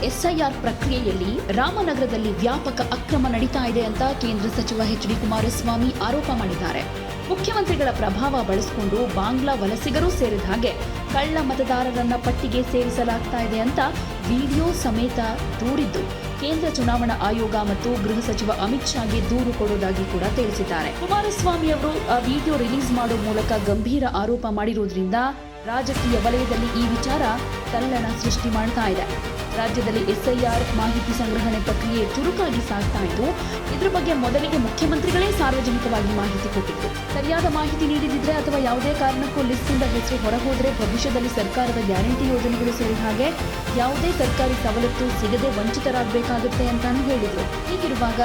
SIR ಪ್ರಕ್ರಿಯೆಯಲ್ಲಿ ರಾಮನಗರದಲ್ಲಿ ವ್ಯಾಪಕ ಅಕ್ರಮ ನಡೀತಾ ಇದೆ ಅಂತ ಕೇಂದ್ರ ಸಚಿವ ಎಚ್ ಡಿ ಕುಮಾರಸ್ವಾಮಿ ಆರೋಪ ಮಾಡಿದ್ದಾರೆ. ಮುಖ್ಯಮಂತ್ರಿಗಳ ಪ್ರಭಾವ ಬಳಸಿಕೊಂಡು ಬಾಂಗ್ಲಾ ವಲಸಿಗರು ಸೇರಿದ ಹಾಗೆ ಕಳ್ಳ ಮತದಾರರನ್ನ ಪಟ್ಟಿಗೆ ಸೇರಿಸಲಾಗ್ತಾ ಇದೆ ಅಂತ ವಿಡಿಯೋ ಸಮೇತ ದೂರಿದ್ದು ಕೇಂದ್ರ ಚುನಾವಣಾ ಆಯೋಗ ಮತ್ತು ಗೃಹ ಸಚಿವ ಅಮಿತ್ ಶಾಗೆ ದೂರು ಕೊಡುವುದಾಗಿ ಕೂಡ ತಿಳಿಸಿದ್ದಾರೆ. ಕುಮಾರಸ್ವಾಮಿ ಅವರು ಆ ವಿಡಿಯೋ ರಿಲೀಸ್ ಮಾಡುವ ಮೂಲಕ ಗಂಭೀರ ಆರೋಪ ಮಾಡಿರುವುದರಿಂದ ರಾಜಕೀಯ ವಲಯದಲ್ಲಿ ಈ ವಿಚಾರ ತಲ್ಲಣ ಸೃಷ್ಟಿ ಮಾಡ್ತಾ ಇದೆ. ರಾಜ್ಯದಲ್ಲಿ ಎಸ್ಐಆರ್ ಮಾಹಿತಿ ಸಂಗ್ರಹಣೆ ಪ್ರಕ್ರಿಯೆ ಚುರುಕಾಗಿ ಸಾಗ್ತಾ ಇದ್ದು, ಇದರ ಬಗ್ಗೆ ಮೊದಲಿಗೆ ಮುಖ್ಯಮಂತ್ರಿಗಳೇ ಸಾರ್ವಜನಿಕವಾಗಿ ಮಾಹಿತಿ ಕೊಟ್ಟಿದ್ದು, ಸರಿಯಾದ ಮಾಹಿತಿ ನೀಡಿದಿದ್ರೆ ಅಥವಾ ಯಾವುದೇ ಕಾರಣಕ್ಕೂ ಲಿಸ್ಟ್ನಿಂದ ಹೆಸರು ಹೊರಹೋದ್ರೆ ಭವಿಷ್ಯದಲ್ಲಿ ಸರ್ಕಾರದ ಗ್ಯಾರಂಟಿ ಯೋಜನೆಗಳು ಸೇರಿದ ಹಾಗೆ ಯಾವುದೇ ಸರ್ಕಾರಿ ಸವಲತ್ತು ಸಿಗದೆ ವಂಚಿತರಾಗಬೇಕಾಗುತ್ತೆ ಅಂತಾನು ಹೇಳಿದರು. ಹೀಗಿರುವಾಗ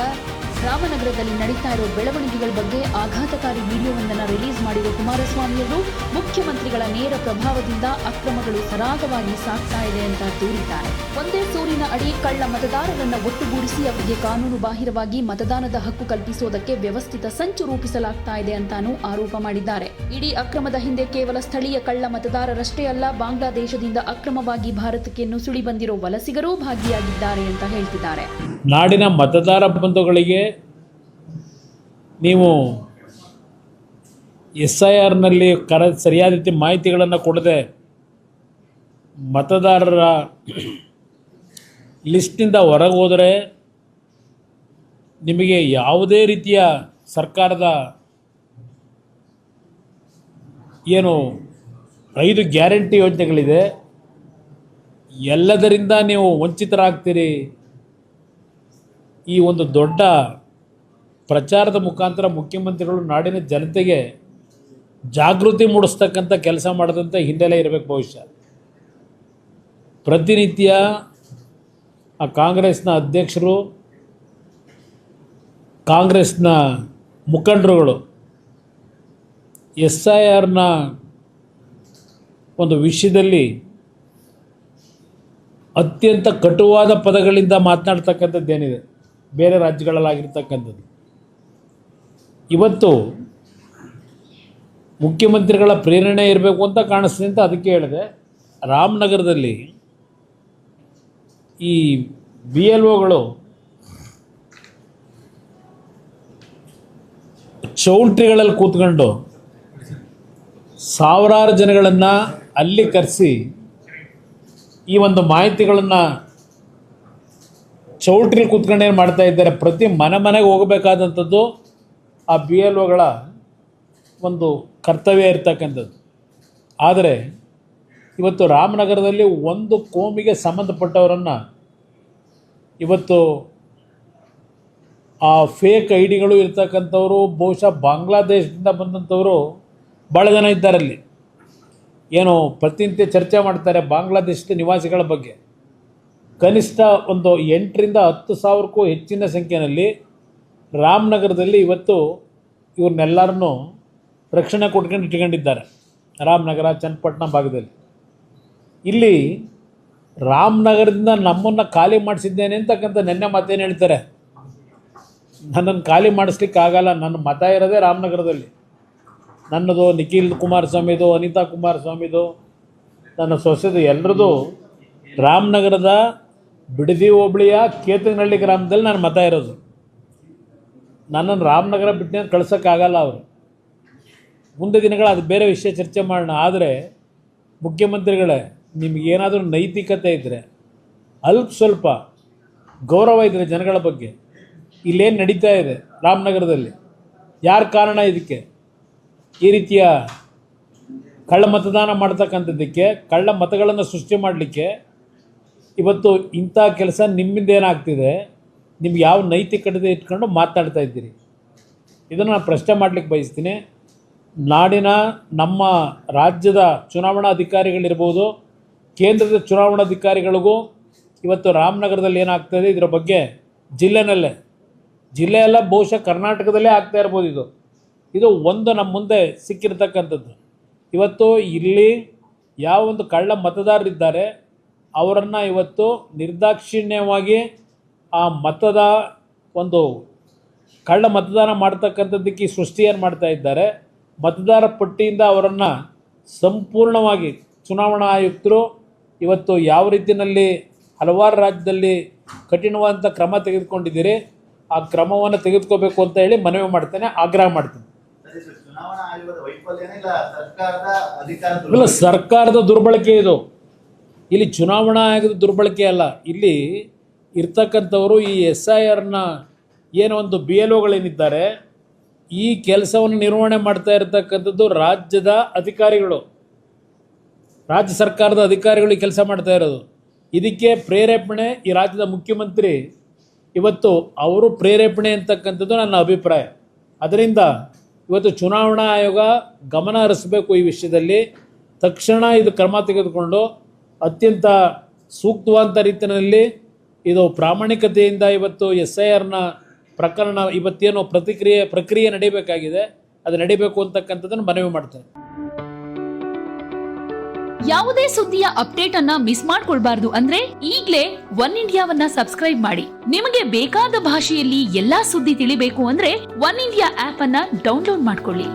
ರಾಮನಗರದಲ್ಲಿ ನಡೀತಾ ಇರೋ ಬೆಳವಣಿಗೆಗಳ ಬಗ್ಗೆ ಆಘಾತಕಾರಿ ವಿಡಿಯೋವೊಂದನ್ನು ರಿಲೀಸ್ ಮಾಡಿರುವ ಕುಮಾರಸ್ವಾಮಿಯವರು ಮುಖ್ಯಮಂತ್ರಿಗಳ ನೇರ ಪ್ರಭಾವದಿಂದ ಅಕ್ರಮಗಳು ಸರಾಗವಾಗಿ ಸಾಗ್ತಾ ಇದೆ ಅಂತ ದೂರಿದ್ದಾರೆ. ಒಂದೇ ಸೂರಿನ ಅಡಿ ಕಳ್ಳ ಮತದಾರರನ್ನ ಒಟ್ಟುಗೂಡಿಸಿ ಅವರಿಗೆ ಕಾನೂನು ಬಾಹಿರವಾಗಿ ಮತದಾನದ ಹಕ್ಕು ಕಲ್ಪಿಸುವುದಕ್ಕೆ ವ್ಯವಸ್ಥಿತ ಸಂಚು ರೂಪಿಸಲಾಗ್ತಾ ಇದೆ ಅಂತಾನೂ ಆರೋಪ ಮಾಡಿದ್ದಾರೆ. ಇಡೀ ಅಕ್ರಮದ ಹಿಂದೆ ಕೇವಲ ಸ್ಥಳೀಯ ಕಳ್ಳ ಮತದಾರರಷ್ಟೇ ಅಲ್ಲ, ಬಾಂಗ್ಲಾದೇಶದಿಂದ ಅಕ್ರಮವಾಗಿ ಭಾರತಕ್ಕೆ ನುಸುಳಿ ಬಂದಿರೋ ವಲಸಿಗರೂ ಭಾಗಿಯಾಗಿದ್ದಾರೆ ಅಂತ ಹೇಳ್ತಿದ್ದಾರೆ. ನಾಡಿನ ಮತದಾರ ಬಂಧುಗಳಿಗೆ ನೀವು ಎಸ್ಐಆರ್ನಲ್ಲಿ ಸರಿಯಾದ ರೀತಿ ಮಾಹಿತಿಗಳನ್ನು ಕೊಡದೆ ಮತದಾರರ ಲಿಸ್ಟ್ನಿಂದ ಹೊರಗೆ ಹೋದರೆ ನಿಮಗೆ ಯಾವುದೇ ರೀತಿಯ ಸರ್ಕಾರದ ಏನು 5 ಗ್ಯಾರಂಟಿ ಯೋಜನೆಗಳಿದೆ ಎಲ್ಲದರಿಂದ ನೀವು ವಂಚಿತರಾಗ್ತೀರಿ. ಈ ಒಂದು ದೊಡ್ಡ ಪ್ರಚಾರದ ಮುಖಾಂತರ ಮುಖ್ಯಮಂತ್ರಿಗಳು ನಾಡಿನ ಜನತೆಗೆ ಜಾಗೃತಿ ಮೂಡಿಸ್ತಕ್ಕಂಥ ಕೆಲಸ ಮಾಡಿದಂಥ ಹಿನ್ನೆಲೆ ಇರಬೇಕು. ಬಹುಶಃ ಪ್ರತಿನಿತ್ಯ ಆ ಕಾಂಗ್ರೆಸ್ನ ಅಧ್ಯಕ್ಷರು, ಕಾಂಗ್ರೆಸ್ನ ಮುಖಂಡರುಗಳು ಎಸ್ಐಆರ್ನ ಒಂದು ವಿಷಯದಲ್ಲಿ ಅತ್ಯಂತ ಕಟುವಾದ ಪದಗಳಿಂದ ಮಾತನಾಡ್ತಕ್ಕಂಥದ್ದೇನಿದೆ ಬೇರೆ ರಾಜ್ಯಗಳಲ್ಲಾಗಿರ್ತಕ್ಕಂಥದ್ದು, ಇವತ್ತು ಮುಖ್ಯಮಂತ್ರಿಗಳ ಪ್ರೇರಣೆ ಇರಬೇಕು ಅಂತ ಕಾಣಿಸ್ತದೆ ಅಂತ ಅದಕ್ಕೆ ಹೇಳಿದೆ. ರಾಮನಗರದಲ್ಲಿ ಈ BLOಗಳು ಚೌಲ್ಟ್ರಿಗಳಲ್ಲಿ ಕೂತ್ಕೊಂಡು ಸಾವಿರಾರು ಜನಗಳನ್ನು ಅಲ್ಲಿ ಕರೆಸಿ ಈ ಒಂದು ಮಾಹಿತಿಗಳನ್ನು ಚೌಲ್ಟ್ರಿ ಕೂತ್ಕೊಂಡು ಏನು ಮಾಡ್ತಾ ಇದ್ದಾರೆ, ಪ್ರತಿ ಮನೆಗೆ ಹೋಗಬೇಕಾದಂಥದ್ದು ಆ BLOಗಳ ಒಂದು ಕರ್ತವ್ಯ ಇರ್ತಕ್ಕಂಥದ್ದು. ಆದರೆ ಇವತ್ತು ರಾಮನಗರದಲ್ಲಿ ಒಂದು ಕೋಮಿಗೆ ಸಂಬಂಧಪಟ್ಟವರನ್ನು ಇವತ್ತು ಆ ಫೇಕ್ ಐಡಿಗಳು ಇರ್ತಕ್ಕಂಥವರು ಬಹುಶಃ ಬಾಂಗ್ಲಾದೇಶದಿಂದ ಬಂದಂಥವರು ಭಾಳ ಜನ ಇದ್ದಾರಲ್ಲಿ. ಏನು ಪ್ರತಿನಿತ್ಯ ಚರ್ಚೆ ಮಾಡ್ತಾರೆ ಬಾಂಗ್ಲಾದೇಶದ ನಿವಾಸಿಗಳ ಬಗ್ಗೆ. ಕನಿಷ್ಠ ಒಂದು 8,000 to 10,000ಕ್ಕೂ ಹೆಚ್ಚಿನ ಸಂಖ್ಯೆಯಲ್ಲಿ ರಾಮನಗರದಲ್ಲಿ ಇವತ್ತು ಇವ್ರನ್ನೆಲ್ಲರನ್ನೂ ರಕ್ಷಣೆ ಕೊಟ್ಕೊಂಡು ಇಟ್ಕೊಂಡಿದ್ದಾರೆ. ರಾಮನಗರ, ಚನ್ನಪಟ್ಟಣ ಭಾಗದಲ್ಲಿ. ಇಲ್ಲಿ ರಾಮನಗರದಿಂದ ನಮ್ಮನ್ನು ಖಾಲಿ ಮಾಡಿಸಿದ್ದೇನೆ ಅಂತಕ್ಕಂಥ ನೆನ್ನೆ ಮಾತೇನು ಹೇಳ್ತಾರೆ, ನನ್ನನ್ನು ಖಾಲಿ ಮಾಡಿಸ್ಲಿಕ್ಕಾಗಲ್ಲ, ನನ್ನ ಮತ ಇರೋದೇ ರಾಮನಗರದಲ್ಲಿ. ನನ್ನದು, ನಿಖಿಲ್ ಕುಮಾರಸ್ವಾಮಿದು, ಅನಿತಾ ಕುಮಾರಸ್ವಾಮಿದು, ನನ್ನ ಸೊಸೆದು, ಎಲ್ಲರದು ರಾಮನಗರದ ಬಿಡದಿ ಹೋಬಳಿಯ ಕೇತನಹಳ್ಳಿ ಗ್ರಾಮದಲ್ಲಿ ನನ್ನ ಮತ ಇರೋದು. ನನ್ನನ್ನು ರಾಮನಗರ ಬಿಟ್ಟು ಕಳ್ಸೋಕ್ಕಾಗಲ್ಲ ಅವರು. ಮುಂದೆ ದಿನಗಳು ಅದು ಬೇರೆ ವಿಷಯ ಚರ್ಚೆ ಮಾಡೋಣ. ಆದರೆ ಮುಖ್ಯಮಂತ್ರಿಗಳೇ, ನಿಮಗೇನಾದರೂ ನೈತಿಕತೆ ಇದ್ದರೆ, ಸ್ವಲ್ಪ ಗೌರವ ಇದ್ದರೆ ಜನಗಳ ಬಗ್ಗೆ, ಇಲ್ಲೇನು ನಡೀತಾ ಇದೆ ರಾಮನಗರದಲ್ಲಿ, ಯಾರ ಕಾರಣ ಇದಕ್ಕೆ, ಈ ರೀತಿಯ ಕಳ್ಳ ಮತದಾನ ಮಾಡ್ತಕ್ಕಂಥದ್ದಕ್ಕೆ, ಕಳ್ಳ ಮತಗಳನ್ನು ಸೃಷ್ಟಿ ಮಾಡಲಿಕ್ಕೆ ಇವತ್ತು ಇಂಥ ಕೆಲಸ ನಿಮ್ಮಿಂದ ಏನಾಗ್ತಿದೆ, ನಿಮ್ಗೆ ಯಾವ ನೈತಿಕತೆ ಇಟ್ಕೊಂಡು ಮಾತನಾಡ್ತಾ ಇದ್ದೀರಿ, ಇದನ್ನು ನಾನು ಪ್ರಶ್ನೆ ಮಾಡಲಿಕ್ಕೆ ಬಯಸ್ತೀನಿ. ನಾಡಿನ ನಮ್ಮ ರಾಜ್ಯದ ಚುನಾವಣಾಧಿಕಾರಿಗಳಿರ್ಬೋದು, ಕೇಂದ್ರದ ಚುನಾವಣಾಧಿಕಾರಿಗಳಿಗೂ ಇವತ್ತು ರಾಮನಗರದಲ್ಲಿ ಏನಾಗ್ತಾಯಿದೆ ಇದರ ಬಗ್ಗೆ ಜಿಲ್ಲೆಯೆಲ್ಲ ಬಹುಶಃ ಕರ್ನಾಟಕದಲ್ಲೇ ಆಗ್ತಾ ಇರ್ಬೋದು. ಇದು ಒಂದು ನಮ್ಮ ಮುಂದೆ ಸಿಕ್ಕಿರ್ತಕ್ಕಂಥದ್ದು. ಇವತ್ತು ಇಲ್ಲಿ ಯಾವ ಒಂದು ಕಳ್ಳ ಮತದಾರರಿದ್ದಾರೆ ಅವರನ್ನು ಇವತ್ತು ನಿರ್ದಾಕ್ಷಿಣ್ಯವಾಗಿ ಆ ಮತದ ಒಂದು ಕಳ್ಳ ಮತದಾನ ಮಾಡ್ತಕ್ಕಂಥದ್ದಕ್ಕೆ ಸೃಷ್ಟಿ ಏನು ಮಾಡ್ತಾ ಇದ್ದಾರೆ, ಮತದಾರ ಪಟ್ಟಿಯಿಂದ ಅವರನ್ನು ಸಂಪೂರ್ಣವಾಗಿ ಚುನಾವಣಾ ಆಯುಕ್ತರು ಇವತ್ತು ಯಾವ ರೀತಿಯಲ್ಲಿ ಹಲವಾರು ರಾಜ್ಯದಲ್ಲಿ ಕಠಿಣವಾದಂಥ ಕ್ರಮ ತೆಗೆದುಕೊಂಡಿದ್ದೀರಿ. ಆ ಕ್ರಮವನ್ನು ತೆಗೆದುಕೋಬೇಕು ಅಂತ ಹೇಳಿ ಮನವಿ ಮಾಡ್ತೇನೆ, ಆಗ್ರಹ ಮಾಡ್ತೇನೆ. ಚುನಾವಣಾ ಆಯೋಗದ ವೈಫಲ್ಯನೇ ಇಲ್ಲ, ಸರ್ಕಾರದ ಅಧಿಕಾರ ಇಲ್ಲ, ಸರ್ಕಾರದ ದುರ್ಬಳಕೆ ಇದು. ಇಲ್ಲಿ ಚುನಾವಣಾ ಆಯೋಗದ ದುರ್ಬಳಕೆ ಅಲ್ಲ. ಇಲ್ಲಿ ಇರ್ತಕ್ಕಂಥವರು ಈ SIRನ ಏನೋ ಒಂದು BLOಗಳೇನಿದ್ದಾರೆ, ಈ ಕೆಲಸವನ್ನು ನಿರ್ವಹಣೆ ಮಾಡ್ತಾ ಇರತಕ್ಕಂಥದ್ದು ರಾಜ್ಯದ ಅಧಿಕಾರಿಗಳು, ರಾಜ್ಯ ಸರ್ಕಾರದ ಅಧಿಕಾರಿಗಳು ಕೆಲಸ ಮಾಡ್ತಾ ಇರೋದು. ಇದಕ್ಕೆ ಪ್ರೇರೇಪಣೆ ಈ ರಾಜ್ಯದ ಮುಖ್ಯಮಂತ್ರಿ, ಇವತ್ತು ಅವರು ಪ್ರೇರೇಪಣೆ ಅಂತಕ್ಕಂಥದ್ದು ನನ್ನ ಅಭಿಪ್ರಾಯ. ಅದರಿಂದ ಇವತ್ತು ಚುನಾವಣಾ ಆಯೋಗ ಗಮನ ಹರಿಸಬೇಕು ಈ ವಿಷಯದಲ್ಲಿ. ತಕ್ಷಣ ಇದು ಕ್ರಮ ತೆಗೆದುಕೊಂಡು ಅತ್ಯಂತ ಸೂಕ್ತವಾದಂಥ ರೀತಿಯಲ್ಲಿ ಇದು ಪ್ರಾಮಾಣಿಕತೆಯಿಂದ ಇವತ್ತು SIRನ ಪ್ರಕರಣ ಇವತ್ತೇನು ಪ್ರಕ್ರಿಯೆ ನಡೀಬೇಕಾಗಿದೆ, ಅದು ನಡೀಬೇಕು ಅಂತಕ್ಕಂಥದ್ದನ್ನು ಮನವಿ ಮಾಡ್ತೇನೆ. ಯಾವುದೇ ಸುದ್ದಿಯ ಅಪ್ಡೇಟ್ ಅನ್ನ ಮಿಸ್ ಮಾಡ್ಕೊಳ್ಬಾರ್ದು ಅಂದ್ರೆ ಈಗ್ಲೇ ಒನ್ ಇಂಡಿಯಾವನ್ನ ಸಬ್ಸ್ಕ್ರೈಬ್ ಮಾಡಿ. ನಿಮಗೆ ಬೇಕಾದ ಭಾಷೆಯಲ್ಲಿ ಎಲ್ಲಾ ಸುದ್ದಿ ತಿಳಿಬೇಕು ಅಂದ್ರೆ ಒನ್ ಇಂಡಿಯಾ ಆಪ್ ಅನ್ನ ಡೌನ್ಲೋಡ್ ಮಾಡ್ಕೊಳ್ಳಿ.